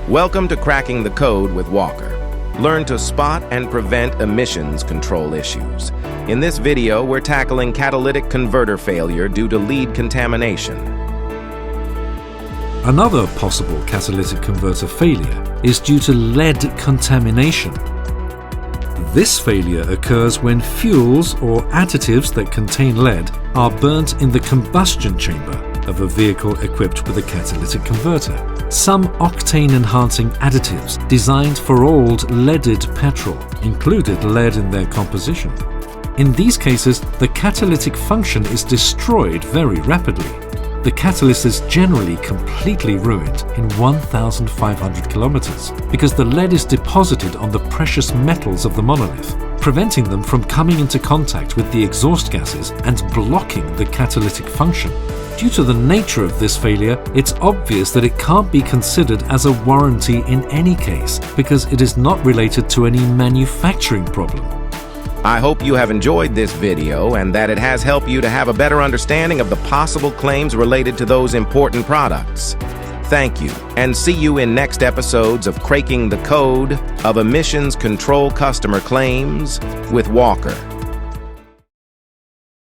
Welcome to Cracking the Code with Walker. Learn to spot and prevent emissions control issues. In this video, we're tackling catalytic converter failure due to lead contamination. Another possible catalytic converter failure is due to lead contamination. This failure occurs when fuels or additives that contain lead are burnt in the combustion chamber of a vehicle equipped with a catalytic converter. Some octane-enhancing additives designed for old leaded petrol included lead in their composition. In these cases, the catalytic function is destroyed very rapidly. The catalyst is generally completely ruined in 1,500 kilometers because the lead is deposited on the precious metals of the monolith, preventing them from coming into contact with the exhaust gases and blocking the catalytic function. Due to the nature of this failure, it's obvious that it can't be considered as a warranty in any case because it is not related to any manufacturing problem. I hope you have enjoyed this video and that it has helped you to have a better understanding of the possible claims related to those important products. Thank you, and see you in next episodes of Cracking the Code of Emissions Control Customer Claims with Walker.